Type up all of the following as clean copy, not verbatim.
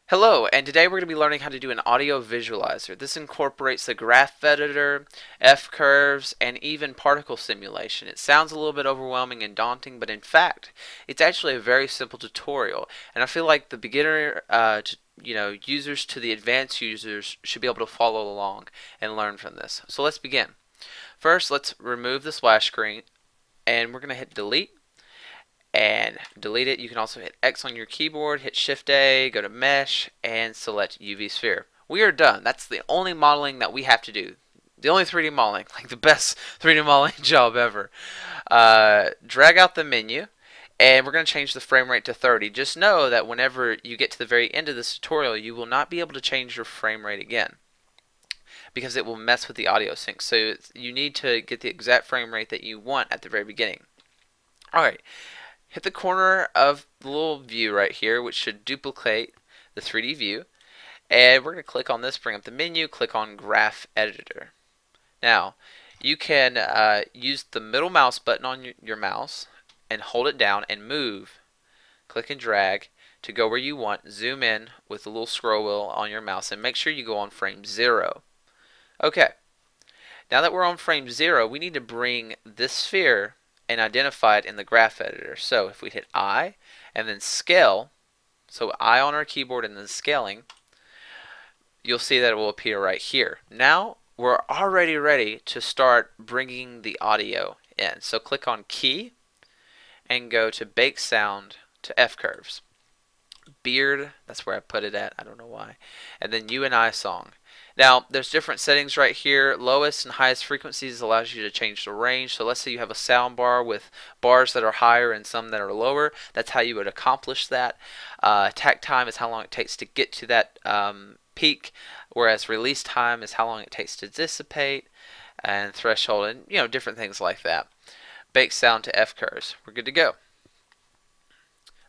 Hello, and today we're going to be learning how to do an audio visualizer. This incorporates the graph editor, F-curves, and even particle simulation. It sounds a little bit overwhelming and daunting, but in fact, it's actually a very simple tutorial. And I feel like the beginner users to the advanced users should be able to follow along and learn from this. So let's begin. First, let's remove the splash screen, and we're going to hit delete. And delete it. You can also hit X on your keyboard, hit Shift A, go to Mesh, and select UV Sphere. We are done. That's the only modeling that we have to do. The only 3D modeling, like the best 3D modeling job ever. Drag out the menu, and we're going to change the frame rate to 30. Just know that whenever you get to the very end of this tutorial, you will not be able to change your frame rate again, because it will mess with the audio sync. So you need to get the exact frame rate that you want at the very beginning. Alright. Hit the corner of the little view right here, which should duplicate the 3D view. And we're going to click on this, bring up the menu, click on Graph Editor. Now, you can use the middle mouse button on your mouse and hold it down and move. Click and drag to go where you want. Zoom in with the little scroll wheel on your mouse and make sure you go on frame 0. Okay, now that we're on frame 0, we need to bring this sphere and identify it in the graph editor. So if we hit I and then scale, so I on our keyboard and then scaling, you'll see that it will appear right here. Now we're already ready to start bringing the audio in. So click on key and go to bake sound to F curves. Beard, that's where I put it at, I don't know why. And then you and I song. Now, there's different settings right here. Lowest and highest frequencies allows you to change the range. So let's say you have a sound bar with bars that are higher and some that are lower. That's how you would accomplish that. Attack time is how long it takes to get to that peak, whereas release time is how long it takes to dissipate, and threshold, and different things like that. Bake sound to F curves. We're good to go.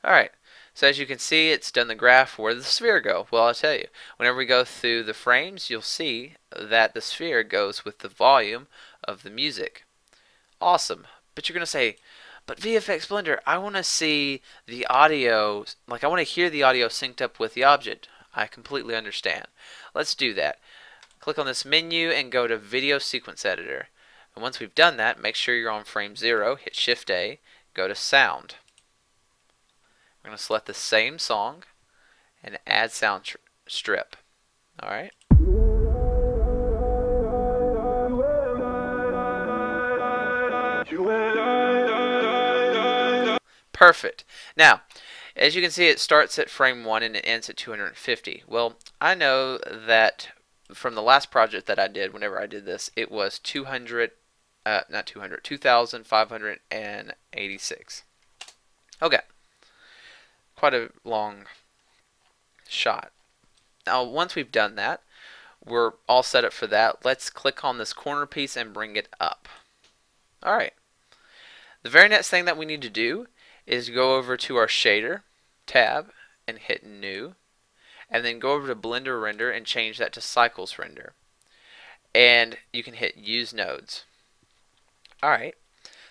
Alright. So as you can see, it's done the graph. Where did the sphere go? Well, I'll tell you. Whenever we go through the frames, you'll see that the sphere goes with the volume of the music. Awesome. But you're going to say, but VFX Blender, I want to see the audio, like I want to hear the audio synced up with the object. I completely understand. Let's do that. Click on this menu and go to Video Sequence Editor. And once we've done that, make sure you're on frame 0, hit Shift A, go to Sound. We're going to select the same song and add sound strip. Alright. Perfect. Now, as you can see, it starts at frame 1 and it ends at 250. Well, I know that from the last project that I did, whenever I did this, it was 2,586. Okay. Quite a long shot. Now once we've done that, we're all set up for that. Let's click on this corner piece and bring it up. Alright. The very next thing that we need to do is go over to our shader tab and hit new, and then go over to Blender Render and change that to Cycles Render. And you can hit use nodes. Alright.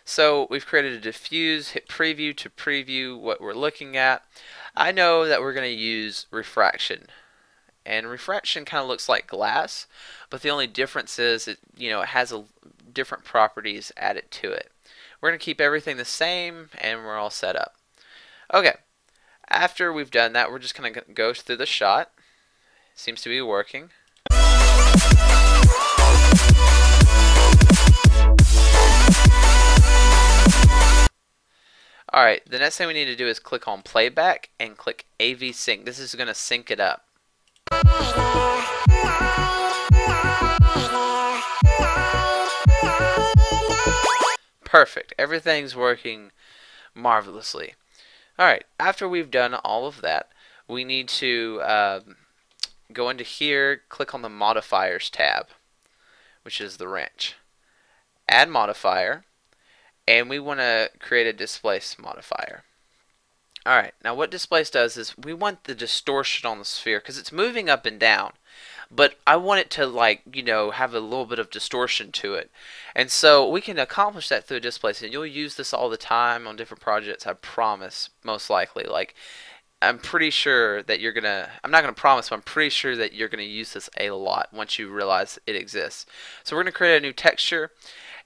So we've created a diffuse, hit preview to preview what we're looking at. I know that we're going to use refraction. And refraction kind of looks like glass, but the only difference is it has different properties added to it. We're going to keep everything the same and we're all set up. Okay, after we've done that, we're just going to go through the shot. Seems to be working. Alright, the next thing we need to do is click on playback and click AV sync. This is going to sync it up. Perfect. Everything's working marvelously. Alright, after we've done all of that, we need to go into here, click on the modifiers tab, which is the wrench. Add modifier. And we want to create a displace modifier. Alright, now what displace does is we want the distortion on the sphere because it's moving up and down. But I want it to have a little bit of distortion to it. And so we can accomplish that through a displace. And you'll use this all the time on different projects, I promise, most likely. Like I'm pretty sure that you're gonna, I'm not gonna promise, but I'm pretty sure that you're gonna use this a lot once you realize it exists. So we're gonna create a new texture,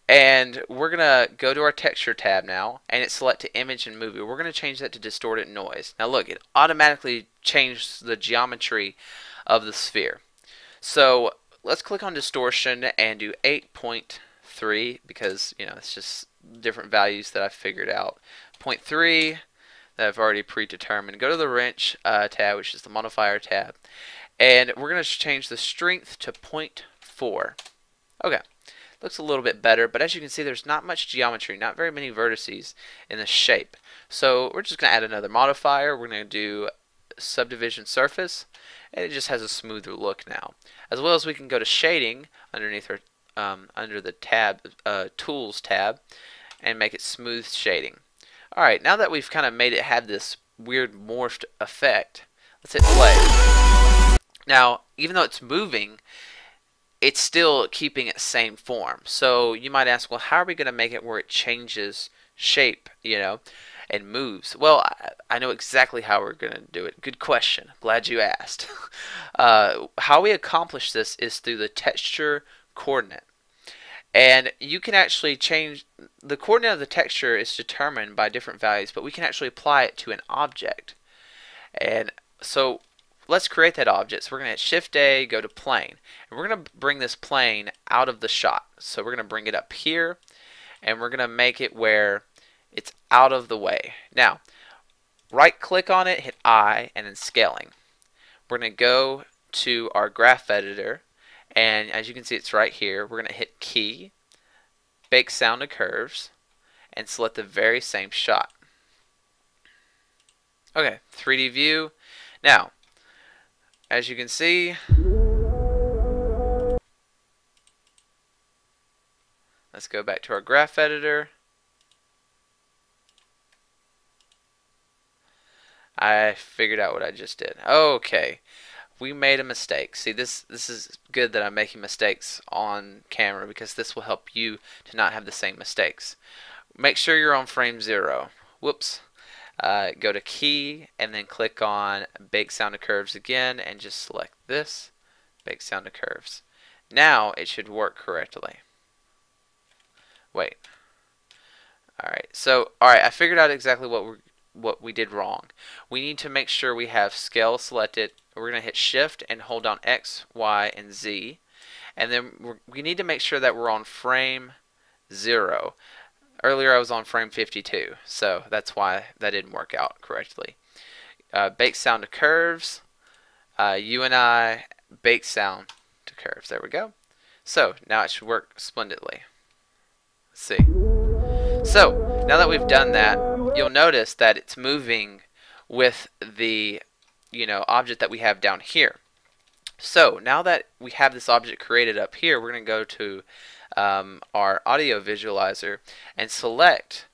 and we're gonna go to our texture tab now, and it's select to image and movie. We're gonna change that to distorted noise. Now look, it automatically changed the geometry of the sphere. So let's click on distortion and do 8.3 because it's just different values that I figured out. 0.3 that I've already predetermined. Go to the wrench tab, which is the modifier tab, and we're going to change the strength to 0.4. Okay, looks a little bit better, but as you can see, there's not much geometry, not very many vertices in the shape. So we're just going to add another modifier. We're going to do subdivision surface, and it just has a smoother look now. As well as we can go to shading underneath our under the tab tools tab and make it smooth shading. Alright, now that we've kind of made it have this weird morphed effect, let's hit play. Now, even though it's moving, it's still keeping its same form. So you might ask, well, how are we going to make it where it changes shape, and moves? Well, I know exactly how we're going to do it. Good question. Glad you asked. How we accomplish this is through the texture coordinate. And you can actually change the coordinate of the texture is determined by different values, but we can actually apply it to an object. And so let's create that object. So we're going to hit Shift A, go to plane, and we're going to bring this plane out of the shot. So we're going to bring it up here, and we're going to make it where it's out of the way. Now, right click on it, hit I, and then scaling. We're going to go to our graph editor, and as you can see, it's right here. We're going to hit key, bake sound to curves, and select the very same shot. Okay, 3D view. Now, as you can see, let's go back to our graph editor. I figured out what I just did. Okay, we made a mistake. See, this is good that I'm making mistakes on camera because this will help you to not have the same mistakes. Make sure you're on frame 0. Whoops. Go to key and then click on bake sound to curves again and just select this, bake sound to curves. Now it should work correctly. Wait. Alright, I figured out exactly what we did wrong. We need to make sure we have scale selected. We're going to hit Shift and hold down X, Y, and Z. And then we need to make sure that we're on frame 0. Earlier I was on frame 52, so that's why that didn't work out correctly. Bake sound to curves, UNI, bake sound to curves. There we go. So now it should work splendidly. Let's see. So now that we've done that, you'll notice that it's moving with the object that we have down here. So now that we have this object created up here, we're going to go to our audio visualizer and select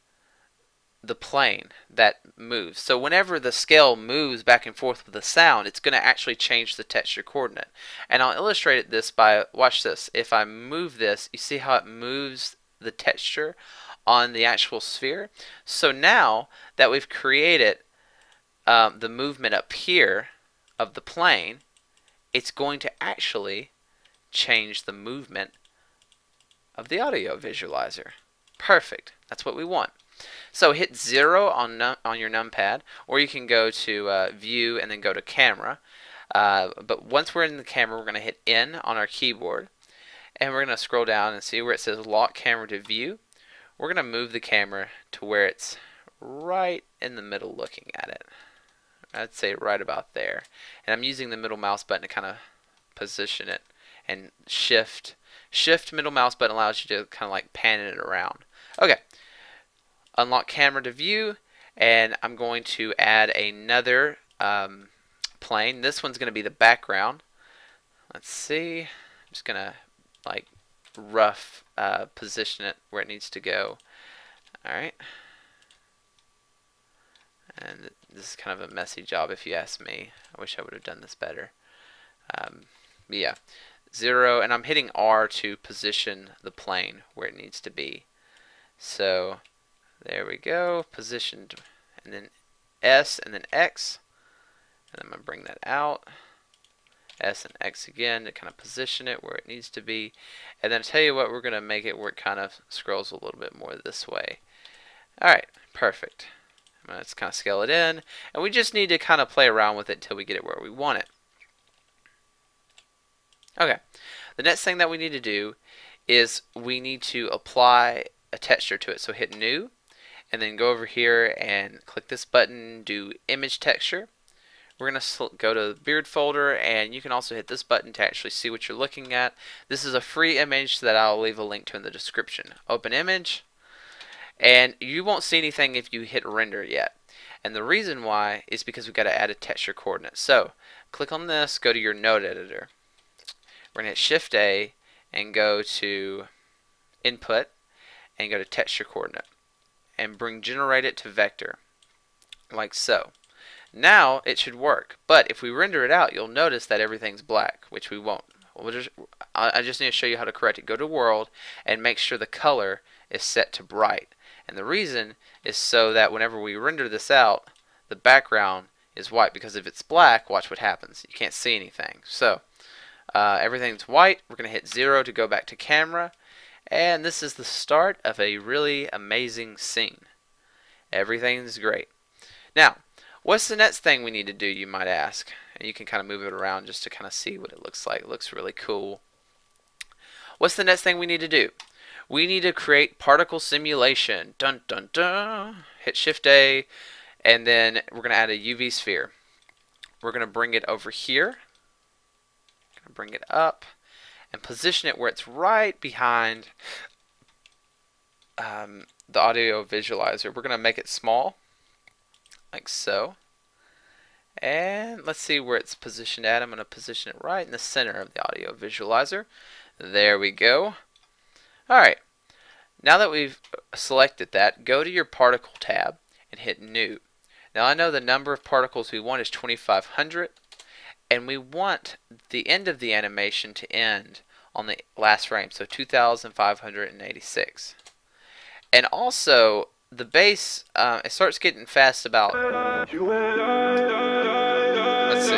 the plane that moves. So whenever the scale moves back and forth with the sound, it's going to actually change the texture coordinate. And I'll illustrate this by, watch this. If I move this, you see how it moves the texture on the actual sphere? So now that we've created the movement up here of the plane, it's going to actually change the movement of the audio visualizer. Perfect. That's what we want. So hit 0 on your numpad, or you can go to view and then go to camera. But once we're in the camera, we're going to hit N on our keyboard, and we're going to scroll down and see where it says lock camera to view. We're going to move the camera to where it's right in the middle looking at it. I'd say right about there. And I'm using the middle mouse button to kind of position it, and shift middle mouse button allows you to kind of like pan it around. Okay, unlock camera to view, and I'm going to add another plane. This one's going to be the background. Let's see, I'm just going to like rough position it where it needs to go. Alright, and this is kind of a messy job if you ask me. I wish I would have done this better. But yeah, 0, and I'm hitting R to position the plane where it needs to be. So there we go, positioned, and then S and then X. And I'm going to bring that out. S and X again to kind of position it where it needs to be. And then I'll tell you what, we're going to make it where it kind of scrolls a little bit more this way. Alright, perfect. Let's kind of scale it in. And we just need to kind of play around with it until we get it where we want it. Okay, the next thing that we need to do is we need to apply a texture to it. So hit New, and then go over here and click this button, do Image Texture. We're going to go to the beard folder, and you can also hit this button to actually see what you're looking at. This is a free image that I'll leave a link to in the description. Open image, and you won't see anything if you hit render yet. And the reason why is because we've got to add a texture coordinate. So click on this, go to your node editor. We're going to hit Shift A and go to Input and go to Texture Coordinate and bring Generate it to Vector, like so. Now it should work, but if we render it out, you'll notice that everything's black, which we won't. I just need to show you how to correct it. Go to World and make sure the color is set to bright. And the reason is so that whenever we render this out, the background is white, because if it's black, watch what happens. You can't see anything. So everything's white. We're going to hit 0 to go back to camera, and this is the start of a really amazing scene. Everything's great. Now, what's the next thing we need to do, you might ask? And you can kind of move it around just to kind of see what it looks like. It looks really cool. What's the next thing we need to do? We need to create particle simulation. Dun dun dun. Hit Shift A, and then we're going to add a UV sphere. We're going to bring it over here. Bring it up and position it where it's right behind the audio visualizer. We're going to make it small, like so. And let's see where it's positioned at. I'm going to position it right in the center of the audio visualizer. There we go. Alright, now that we've selected that, go to your particle tab and hit New. Now I know the number of particles we want is 2500, and we want the end of the animation to end on the last frame, so 2586. And also the bass, it starts getting fast about, let's see,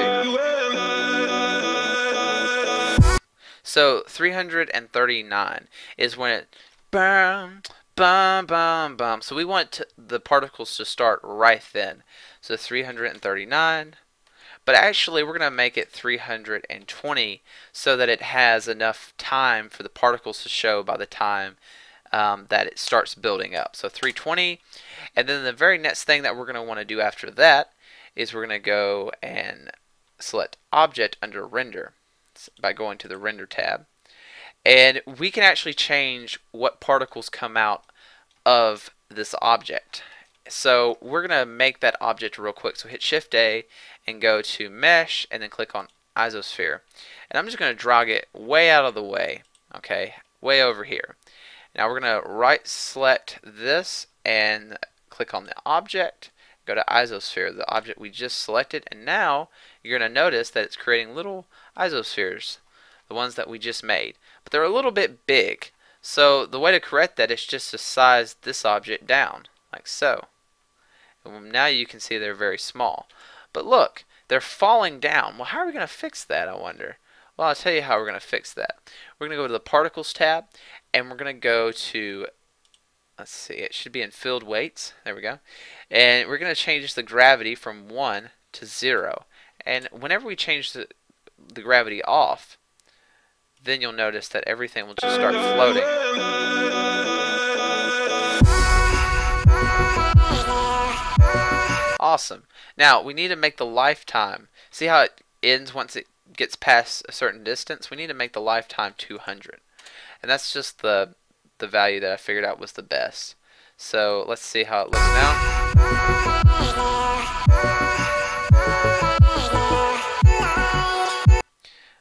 so 339 is when it bum bum bum bum. So we want the particles to start right then. So 339, but actually we're going to make it 320 so that it has enough time for the particles to show by the time that it starts building up. So 320, and then the very next thing that we're going to want to do after that is we're going to go and select Object under Render by going to the Render tab, and we can actually change what particles come out of this object. So we're going to make that object real quick. So hit Shift A and go to Mesh and then click on Isosphere, and I'm just going to drag it way out of the way, okay, way over here. Now we're going to right select this and click on the object, go to Isosphere, the object we just selected, and now you're going to notice that it's creating little isospheres, the ones that we just made, but they're a little bit big. So the way to correct that is just to size this object down, like so. And now you can see they're very small. But look, they're falling down. Well, how are we going to fix that, I wonder? Well, I'll tell you how we're going to fix that. We're going to go to the Particles tab, and we're going to go to, let's see, it should be in Filled Weights. There we go. And we're going to change the gravity from 1 to 0. And whenever we change the gravity off, then you'll notice that everything will just start floating. Awesome. Now we need to make the lifetime. See how it ends once it gets past a certain distance? We need to make the lifetime 200. And that's just the value that I figured out was the best. So let's see how it looks now.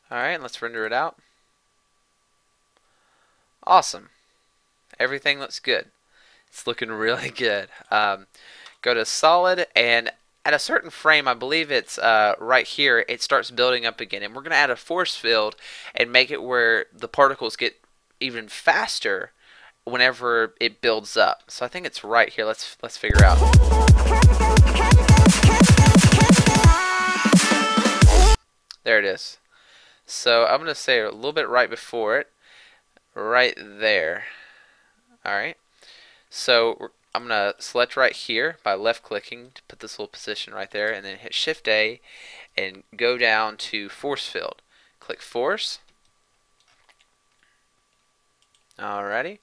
Alright, let's render it out. Awesome. Everything looks good. It's looking really good. Go to Solid, and at a certain frame, I believe it's right here, it starts building up again. And we're going to add a force field and make it where the particles get even faster whenever it builds up. So I think it's right here. Let's figure out. There it is. So I'm going to say a little bit right before it, right there. Alright, so I'm going to select right here by left clicking to put this little position right there, and then hit Shift A and go down to Force Field. Click Force. Alrighty,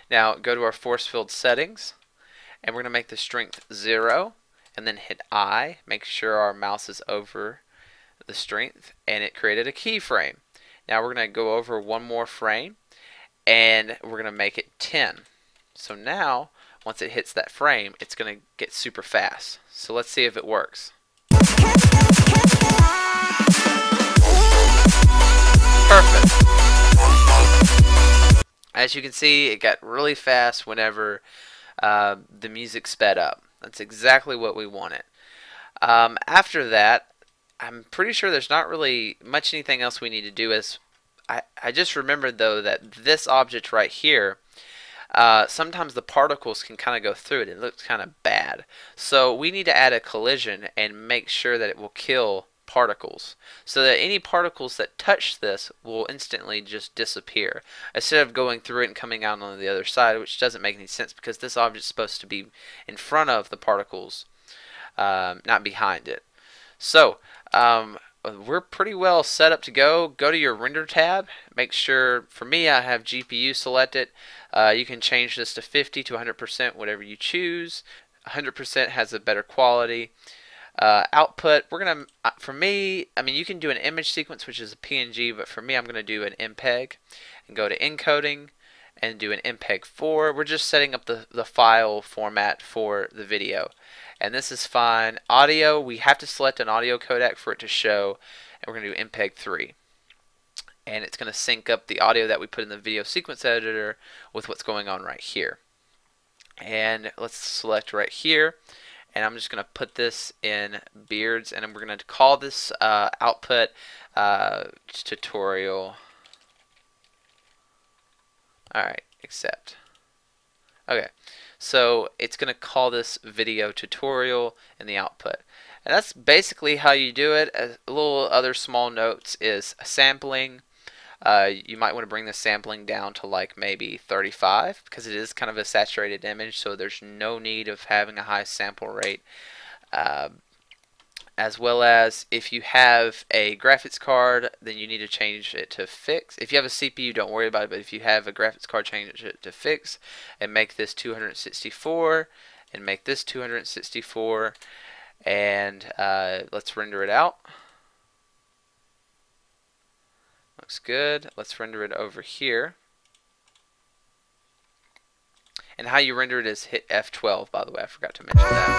now go to our Force Field settings, and we're going to make the strength 0, and then hit I. Make sure our mouse is over the strength, and it created a keyframe. Now we're going to go over one more frame, and we're going to make it 10. So now, once it hits that frame, it's going to get super fast. So let's see if it works. Perfect. As you can see, it got really fast whenever the music sped up. That's exactly what we wanted. After that, I'm pretty sure there's not really much anything else we need to do. I just remembered though that this object right here, sometimes the particles can kind of go through it. It looks kind of bad. So we need to add a collision and make sure that it will kill particles, so that any particles that touch this will instantly just disappear, instead of going through it and coming out on the other side, which doesn't make any sense because this object is supposed to be in front of the particles, not behind it. So we're pretty well set up to go. Go to your render tab. Make sure, for me, I have GPU selected. You can change this to 50 to 100%, whatever you choose. 100% has a better quality. Output, we're gonna, for me, I mean, you can do an image sequence, which is a PNG, but for me, I'm gonna do an MPEG and go to encoding and do an MPEG 4. We're just setting up the file format for the video, and this is fine. Audio, we have to select an audio codec for it to show, and we're gonna do MPEG 3, and it's gonna sync up the audio that we put in the video sequence editor with what's going on right here. And let's select right here, and I'm just going to put this in beards, and we're going to call this output tutorial. Alright, accept. Okay, so it's going to call this video tutorial in the output. And that's basically how you do it. A little other small notes is sampling. You might want to bring the sampling down to like maybe 35 because it is kind of a saturated image, so there's no need of having a high sample rate. As well as if you have a graphics card, then you need to change it to fixed. If you have a CPU, don't worry about it, but if you have a graphics card, change it to fixed and make this 264 and make this 264, and let's render it out. Looks good. Let's render it over here. And how you render it is hit F12, by the way. I forgot to mention that.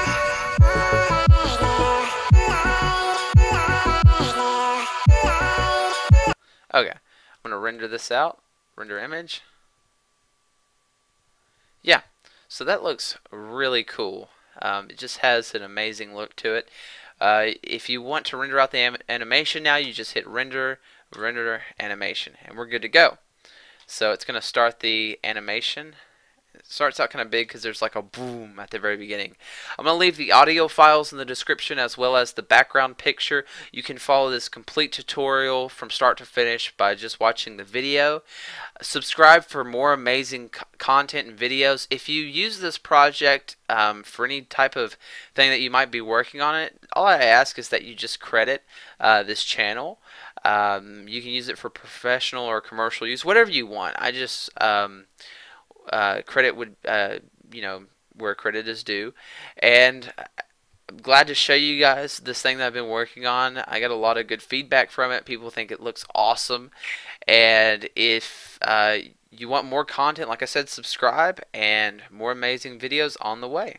Okay. I'm going to render this out. Render image. Yeah. So that looks really cool. It just has an amazing look to it. If you want to render out the animation now, you just hit render animation, and we're good to go. So it's going to start the animation. It starts out kind of big because there's like a boom at the very beginning. I'm going to leave the audio files in the description as well as the background picture. You can follow this complete tutorial from start to finish by just watching the video. Subscribe for more amazing content and videos. If you use this project for any type of thing that you might be working on it, all I ask is that you just credit this channel. You can use it for professional or commercial use, whatever you want. I just credit would, you know, where credit is due. And I'm glad to show you guys this thing that I've been working on. I got a lot of good feedback from it. People think it looks awesome. And if you want more content, like I said, subscribe, and more amazing videos on the way.